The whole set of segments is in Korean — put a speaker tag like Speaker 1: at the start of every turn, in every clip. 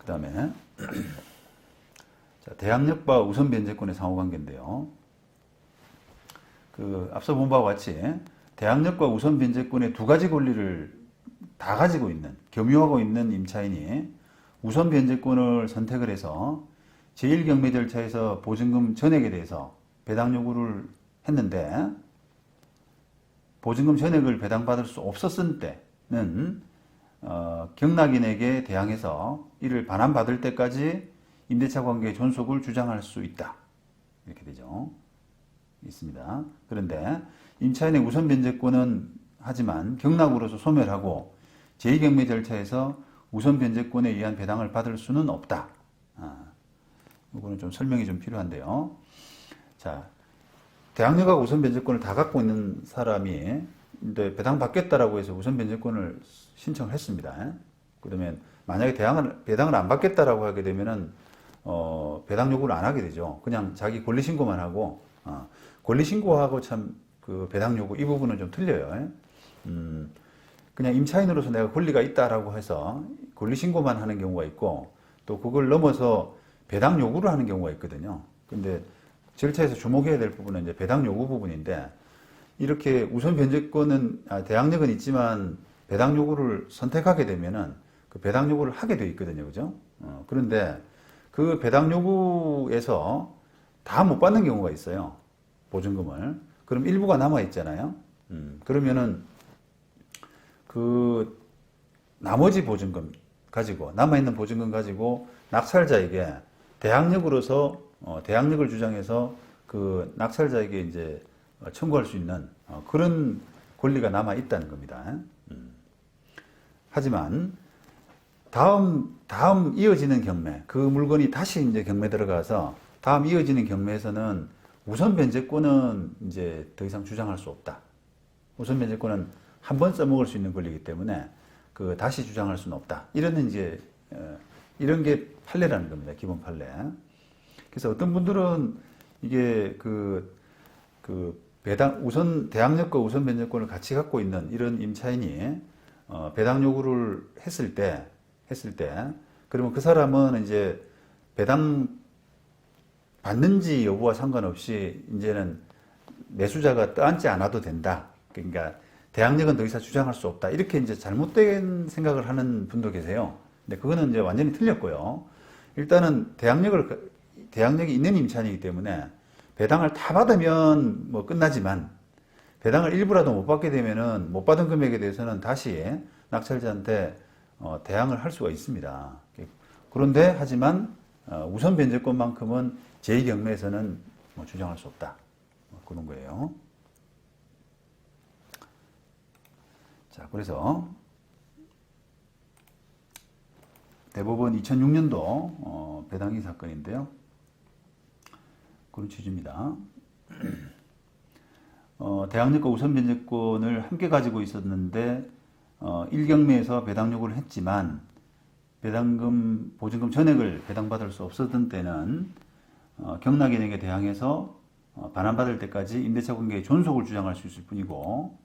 Speaker 1: 그 다음에 자, 대항력과 우선 변제권의 상호관계인데요. 앞서 본 바와 같이 대항력과 우선 변제권의 두 가지 권리를 다 가지고 있는, 겸유하고 있는 임차인이 우선 변제권을 선택을 해서 제1경매 절차에서 보증금 전액에 대해서 배당 요구를 했는데 보증금 전액을 배당받을 수 없었을 때는 경락인에게 대항해서 이를 반환받을 때까지 임대차 관계의 존속을 주장할 수 있다. 이렇게 되죠. 있습니다. 그런데 임차인의 우선 변제권은 하지만 경락으로서 소멸하고 제2경매 절차에서 우선 변제권에 의한 배당을 받을 수는 없다. 이거는 좀 설명이 좀 필요한데요. 자, 대항력하고 우선 변제권을 다 갖고 있는 사람이 이제 배당 받겠다라고 해서 우선 변제권을 신청을 했습니다. 그러면 만약에 배당을 안 받겠다라고 하게 되면은 배당 요구를 안 하게 되죠. 그냥 자기 권리 신고만 하고 권리 신고하고 참 그 배당 요구 이 부분은 좀 틀려요. 그냥 임차인으로서 내가 권리가 있다라고 해서 권리 신고만 하는 경우가 있고 또 그걸 넘어서 배당 요구를 하는 경우가 있거든요. 근데 절차에서 주목해야 될 부분은 이제 배당 요구 부분인데 이렇게 우선 변제권은 대항력은 있지만 배당 요구를 선택하게 되면은 그 배당 요구를 하게 돼 있거든요. 그죠? 그런데 그 배당 요구에서 다 못 받는 경우가 있어요. 보증금을. 그럼 일부가 남아 있잖아요. 그러면은 그 나머지 보증금 가지고 남아있는 보증금 가지고 낙찰자에게 대항력으로서 대항력을 주장해서 그 낙찰자에게 이제 청구할 수 있는 그런 권리가 남아 있다는 겁니다. 하지만 다음 이어지는 경매 그 물건이 다시 이제 경매 들어가서 다음 이어지는 경매에서는 우선 변제권은 이제 더 이상 주장할 수 없다. 우선 변제권은 한 번 써먹을 수 있는 권리이기 때문에 그 다시 주장할 수는 없다. 이런 이제 이런 게 판례라는 겁니다. 기본 판례. 그래서 어떤 분들은 이게 대항력과 우선 변제권을 같이 갖고 있는 이런 임차인이 배당 요구를 했을 때 그러면 그 사람은 이제 배당 받는지 여부와 상관없이 이제는 매수자가 떠안지 않아도 된다. 그러니까 대항력은 더 이상 주장할 수 없다. 이렇게 이제 잘못된 생각을 하는 분도 계세요. 근데 그거는 이제 완전히 틀렸고요. 일단은 대항력이 있는 임차인이기 때문에 배당을 다 받으면 뭐 끝나지만 배당을 일부라도 못 받게 되면은 못 받은 금액에 대해서는 다시 낙찰자한테 대항을 할 수가 있습니다. 그런데 하지만 우선 변제권만큼은 제2경매에서는 주장할 수 없다. 그런 거예요. 자, 그래서 대법원 2006년도 배당이 사건인데요. 그런 취지입니다. 대항력과 우선 변제권을 함께 가지고 있었는데 1경매에서 배당 요구를 했지만 보증금 전액을 배당받을 수 없었던 때는 경락인에게 대항해서 반환받을 때까지 임대차 관계의 존속을 주장할 수 있을 뿐이고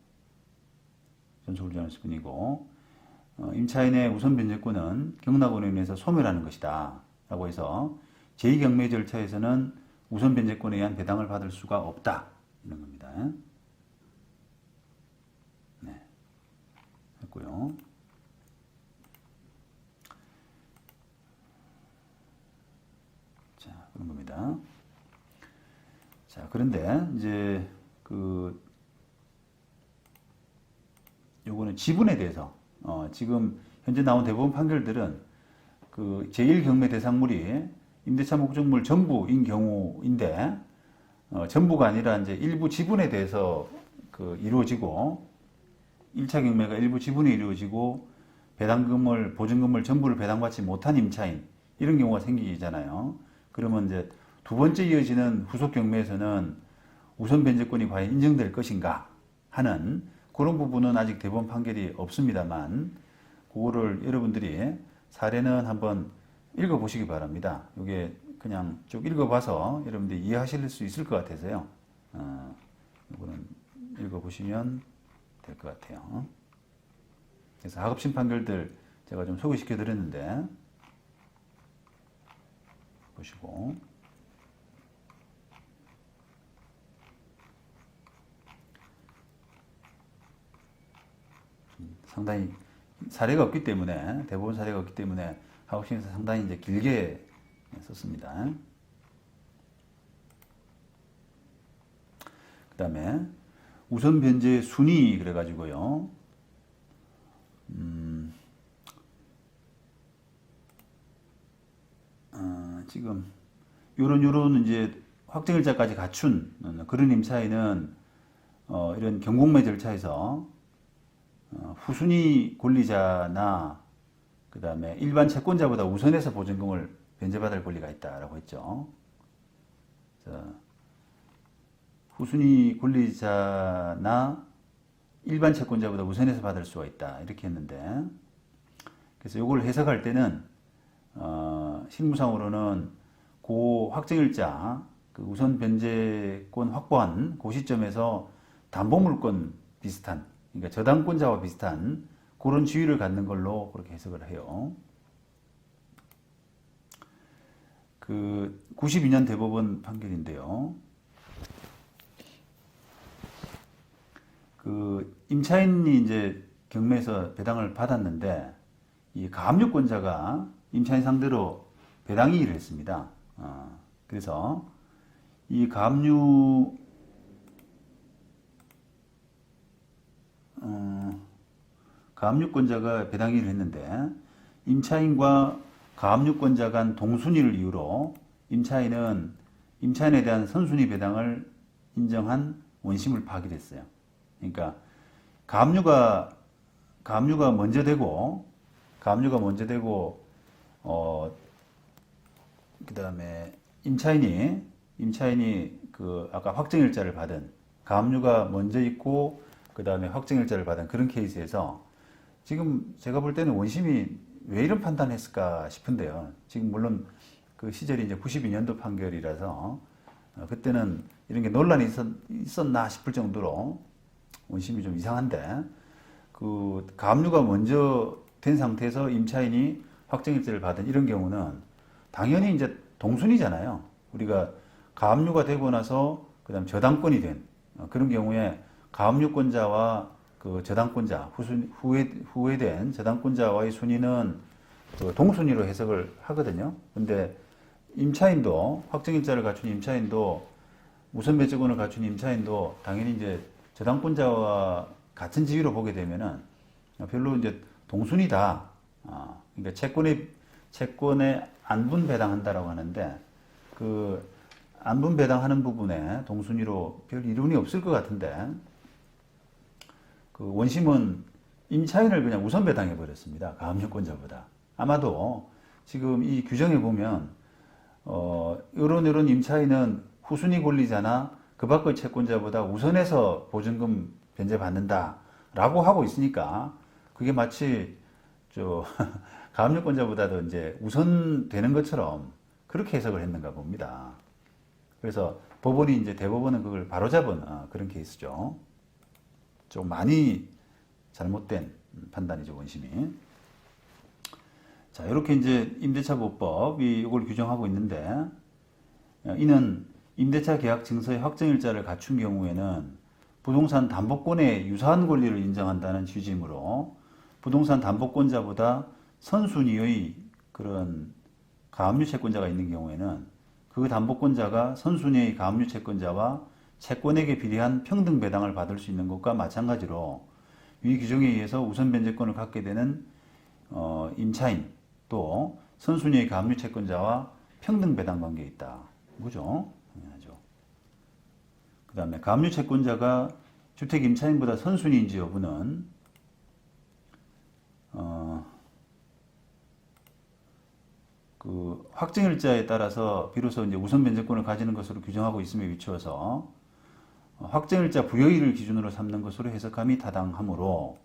Speaker 1: 임차인의 우선 변제권은 경락으로 인해서 소멸하는 것이다 라고 해서 제2경매 절차에서는 우선 변제권에 의한 배당을 받을 수가 없다 이런 겁니다. 네, 했고요. 자, 그런 겁니다. 자, 그런데 이제 요거는 지분에 대해서 지금 현재 나온 대법원 판결들은 제1경매 대상물이 임대차 목적물 전부인 경우인데 전부가 아니라 이제 일부 지분에 대해서 이루어지고 1차 경매가 일부 지분이 이루어지고 보증금을 전부를 배당받지 못한 임차인 이런 경우가 생기잖아요. 그러면 이제 두 번째 이어지는 후속 경매에서는 우선 변제권이 과연 인정될 것인가 하는 그런 부분은 아직 대법원 판결이 없습니다만 그거를 여러분들이 사례는 한번 읽어보시기 바랍니다. 이게 그냥 쭉 읽어봐서 여러분들이 이해하실 수 있을 것 같아서요. 이거는 읽어보시면 될 것 같아요. 그래서 하급심 판결들 제가 좀 소개시켜 드렸는데 보시고 상당히 사례가 없기 때문에 대부분 사례가 없기 때문에 하우싱에서 상당히 이제 길게 썼습니다. 그 다음에 우선 변제 순위 그래가지고요. 지금 요런 이제 확정일자까지 갖춘 그런 임차인은 이런 경공매 절차에서 후순위 권리자나 그 다음에 일반 채권자보다 우선해서 보증금을 변제받을 권리가 있다라고 했죠. 후순위 권리자나 일반 채권자보다 우선해서 받을 수가 있다 이렇게 했는데, 그래서 이걸 해석할 때는 실무상으로는 그 확정일자 그 우선 변제권 확보한 그 시점에서 담보물권 비슷한, 그러니까 저당권자와 비슷한 그런 지위를 갖는 걸로 그렇게 해석을 해요. 그 92년 대법원 판결인데요. 그 임차인이 이제 경매에서 배당을 받았는데 이 가압류권자가 임차인 상대로 배당이의를 했습니다. 그래서 이 가압류권자가 배당이의를 했는데 임차인과 가압류권자 간 동순위를 이유로 임차인에 대한 선순위 배당을 인정한 원심을 파기했어요. 그러니까 가압류가 먼저 되고 그다음에 임차인이 그 아까 확정일자를 받은, 가압류가 먼저 있고 그다음에 확정일자를 받은 그런 케이스에서 지금 제가 볼 때는 원심이 왜 이런 판단을 했을까 싶은데요. 지금 물론 그 시절이 이제 92년도 판결이라서 그때는 이런 게 논란이 있었나 싶을 정도로 원심이 좀 이상한데, 그 가압류가 먼저 된 상태에서 임차인이 확정일자를 받은 이런 경우는 당연히 이제 동순이잖아요. 우리가 가압류가 되고 나서 그다음 저당권이 된 그런 경우에 가압류권자와 그 저당권자 후에 된 저당권자와의 순위는 그 동순위로 해석을 하거든요. 근데 임차인도 확정일자를 갖춘 임차인도 우선 배제권을 갖춘 임차인도 당연히 이제 저당권자와 같은 지위로 보게 되면은 별로 이제 동순이다. 그러니까 채권에 안분 배당한다라고 하는데 그 안분 배당하는 부분에 동순위로 별 이론이 없을 것 같은데, 그 원심은 임차인을 그냥 우선 배당해 버렸습니다. 가압류권자보다. 아마도 지금 이 규정에 보면 이런 임차인은 후순위 권리자나 그 밖의 채권자보다 우선해서 보증금 변제받는다라고 하고 있으니까 그게 마치 가압류권자보다도 이제 우선되는 것처럼 그렇게 해석을 했는가 봅니다. 그래서 법원이 이제 대법원은 그걸 바로잡은 그런 케이스죠. 좀 많이 잘못된 판단이죠, 원심이. 자, 이렇게 이제 임대차보법이 이걸 규정하고 있는데, 이는 임대차 계약 증서의 확정일자를 갖춘 경우에는 부동산 담보권에 유사한 권리를 인정한다는 취지이므로 부동산 담보권자보다 선순위의 그런 가압류 채권자가 있는 경우에는 그 담보권자가 선순위의 가압류 채권자와 채권액에 비례한 평등 배당을 받을 수 있는 것과 마찬가지로 위 규정에 의해서 우선 변제권을 갖게 되는 임차인 또 선순위의 가압류 채권자와 평등 배당 관계에 있다. 그죠? 당연하죠. 그 다음에 가압류 채권자가 주택 임차인보다 선순위인지 여부는 그 확정일자에 따라서 비로소 이제 우선 변제권을 가지는 것으로 규정하고 있음에 비추어서 확정일자 부여일을 기준으로 삼는 것으로 해석함이 타당하므로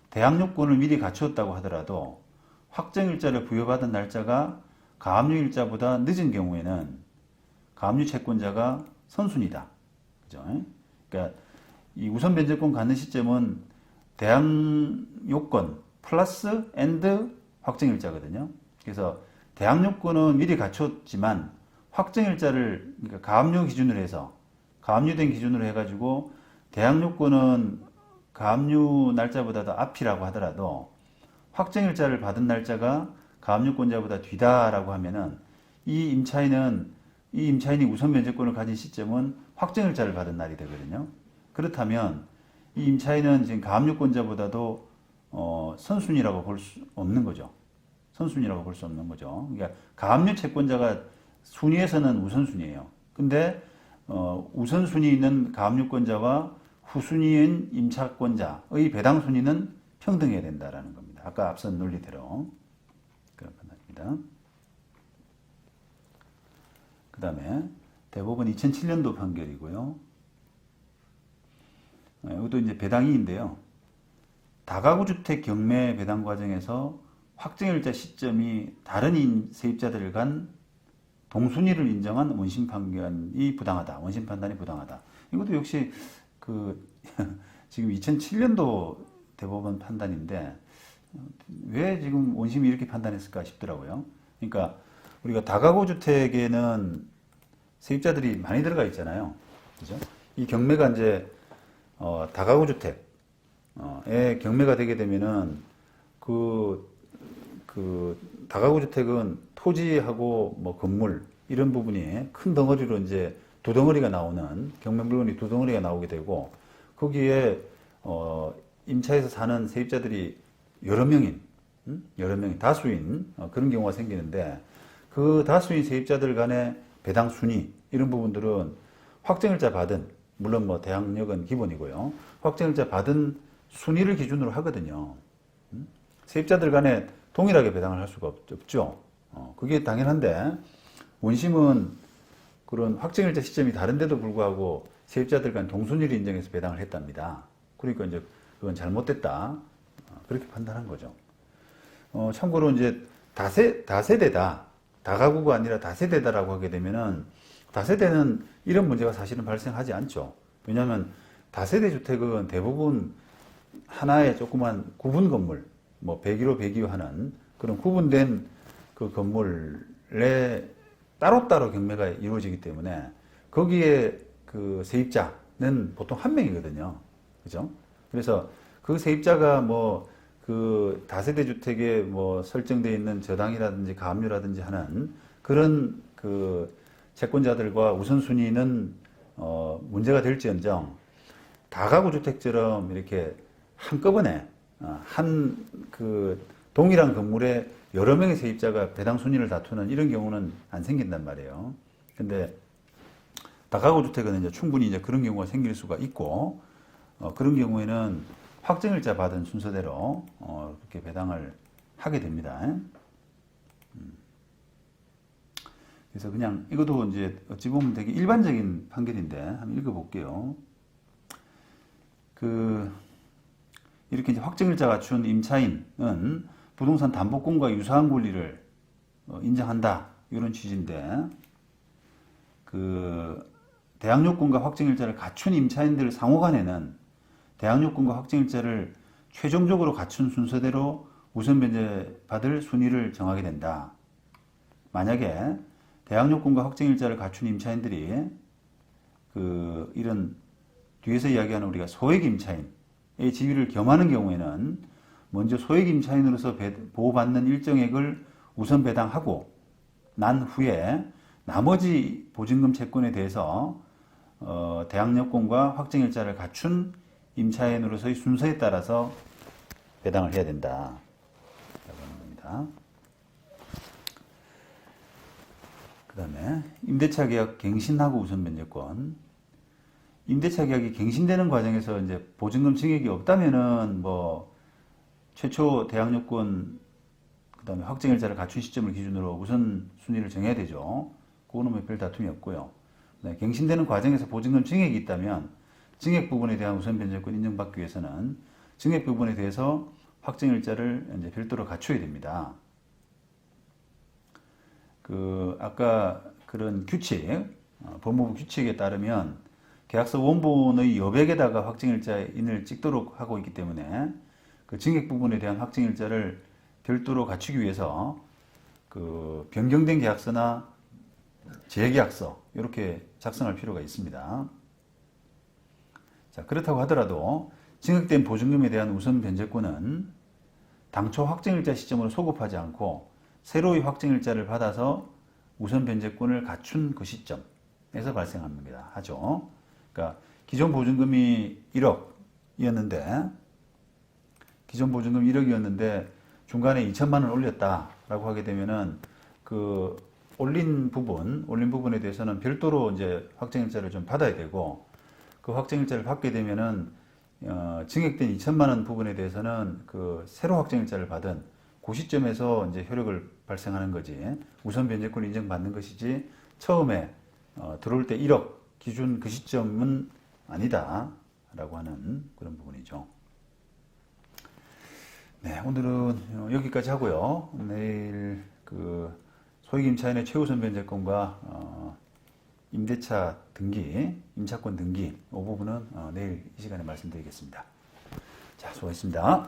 Speaker 1: 대항요건을 미리 갖추었다고 하더라도 확정일자를 부여받은 날짜가 가압류일자보다 늦은 경우에는 가압류 채권자가 선순위다. 그죠? 그러니까 이 우선 변제권 갖는 시점은 대항요건 플러스 앤드 확정일자거든요. 그래서 대학 요건은 미리 갖췄지만 확정일자를 그러니까 가압류 기준으로 해서 가압류된 기준으로 해가지고 대학 요건은 가압류 날짜보다 더 앞이라고 하더라도 확정일자를 받은 날짜가 가압류권자보다 뒤다라고 하면은 이 임차인이 우선 면제권을 가진 시점은 확정일자를 받은 날이 되거든요. 그렇다면 이 임차인은 지금 가압류권자보다도 선순위라고 볼 수 없는 거죠. 선순위라고 볼 수 없는 거죠. 그러니까 가압류 채권자가 순위에서는 우선순위예요. 근데 우선순위는 가압류권자와 후순위인 임차권자의 배당 순위는 평등해야 된다라는 겁니다. 아까 앞선 논리대로 그런 판단입니다. 그 다음에 대법원 2007년도 판결이고요. 이것도 이제 배당이인데요. 다가구 주택 경매 배당 과정에서 확정일자 시점이 다른 세입자들 간 동순위를 인정한 원심 판결이 부당하다. 원심 판단이 부당하다. 이것도 역시 지금 2007년도 대법원 판단인데 왜 지금 원심이 이렇게 판단했을까 싶더라고요. 그러니까 우리가 다가구 주택에는 세입자들이 많이 들어가 있잖아요. 그죠? 이 경매가 이제 다가구 주택에 경매가 되게 되면은 다가구 주택은 토지하고 뭐 건물 이런 부분이 큰 덩어리로 이제 두 덩어리가 나오는 경매 물건이 두 덩어리가 나오게 되고 거기에 임차에서 사는 세입자들이 여러 명인 다수인 그런 경우가 생기는데 그 다수인 세입자들 간의 배당 순위 이런 부분들은 확정일자 받은 물론 뭐 대항력은 기본이고요. 확정일자 받은 순위를 기준으로 하거든요. 세입자들 간에 동일하게 배당을 할 수가 없죠. 그게 당연한데 원심은 그런 확정일자 시점이 다른데도 불구하고 세입자들 간 동순위를 인정해서 배당을 했답니다. 그러니까 이제 그건 잘못됐다. 그렇게 판단한 거죠. 참고로 이제 다세대다. 다가구가 아니라 다세대다라고 하게 되면은 다세대는 이런 문제가 사실은 발생하지 않죠. 왜냐하면 다세대 주택은 대부분 하나의 조그만 구분 건물, 뭐 101호, 102호 하는 그런 구분된 그 건물에 따로따로 경매가 이루어지기 때문에 거기에 그 세입자는 보통 한 명이거든요. 그죠? 그래서 그 세입자가 뭐 그 다세대 주택에 뭐 설정되어 있는 저당이라든지 가압류라든지 하는 그런 그 채권자들과 우선순위는 문제가 될지언정 다가구 주택처럼 이렇게 한꺼번에 한 그 동일한 건물에 여러 명의 세입자가 배당 순위를 다투는 이런 경우는 안 생긴단 말이에요. 근데 다가구 주택은 이제 충분히 이제 그런 경우가 생길 수가 있고 그런 경우에는 확정일자 받은 순서대로 그렇게 배당을 하게 됩니다. 그래서 그냥 이것도 이제 어찌 보면 되게 일반적인 판결인데 한번 읽어볼게요. 이렇게 이제 확정일자 갖춘 임차인은 부동산 담보권과 유사한 권리를 인정한다 이런 취지인데 대항요건과 확정일자를 갖춘 임차인들 상호간에는 대항요건과 확정일자를 최종적으로 갖춘 순서대로 우선 변제 받을 순위를 정하게 된다. 만약에 대항요건과 확정일자를 갖춘 임차인들이 이런 뒤에서 이야기하는 우리가 소액 임차인의 지위를 겸하는 경우에는 먼저 소액 임차인으로서 보호받는 일정액을 우선 배당하고 난 후에 나머지 보증금 채권에 대해서 대항요건과 확정일자를 갖춘 임차인으로서의 순서에 따라서 배당을 해야 된다. 라고 하는 겁니다. 그 다음에 임대차 계약 갱신하고 우선 변제권. 임대차 계약이 갱신되는 과정에서 이제 보증금 증액이 없다면은 뭐 최초 대항요건 그 다음에 확정일자를 갖춘 시점을 기준으로 우선 순위를 정해야 되죠. 그거는 뭐 별 다툼이 없고요. 네, 갱신되는 과정에서 보증금 증액이 있다면 증액 부분에 대한 우선 변제권 인정받기 위해서는 증액 부분에 대해서 확정일자를 이제 별도로 갖춰야 됩니다. 아까 그런 규칙, 법무부 규칙에 따르면 계약서 원본의 여백에다가 확정일자인을 찍도록 하고 있기 때문에 그 증액 부분에 대한 확정일자를 별도로 갖추기 위해서 그 변경된 계약서나 재계약서 이렇게 작성할 필요가 있습니다. 자, 그렇다고 하더라도 증액된 보증금에 대한 우선 변제권은 당초 확정일자 시점으로 소급하지 않고 새로이 확정일자를 받아서 우선 변제권을 갖춘 그 시점에서 발생합니다. 하죠. 그러니까 기존 보증금이 1억이었는데 중간에 2천만 원을 올렸다라고 하게 되면은 그 올린 부분에 대해서는 별도로 이제 확정일자를 좀 받아야 되고, 그 확정일자를 받게 되면은 증액된 2천만 원 부분에 대해서는 그 새로 확정일자를 받은 그 시점에서 이제 효력을 발생하는 거지, 우선 변제권을 인정받는 것이지 처음에 들어올 때 1억 기준 그 시점은 아니다라고 하는 그런 부분이죠. 네, 오늘은 여기까지 하고요. 내일 그 소액 임차인의 최우선 변제권과 임대차 등기, 임차권 등기 이 부분은 내일 이 시간에 말씀드리겠습니다. 자, 수고하셨습니다.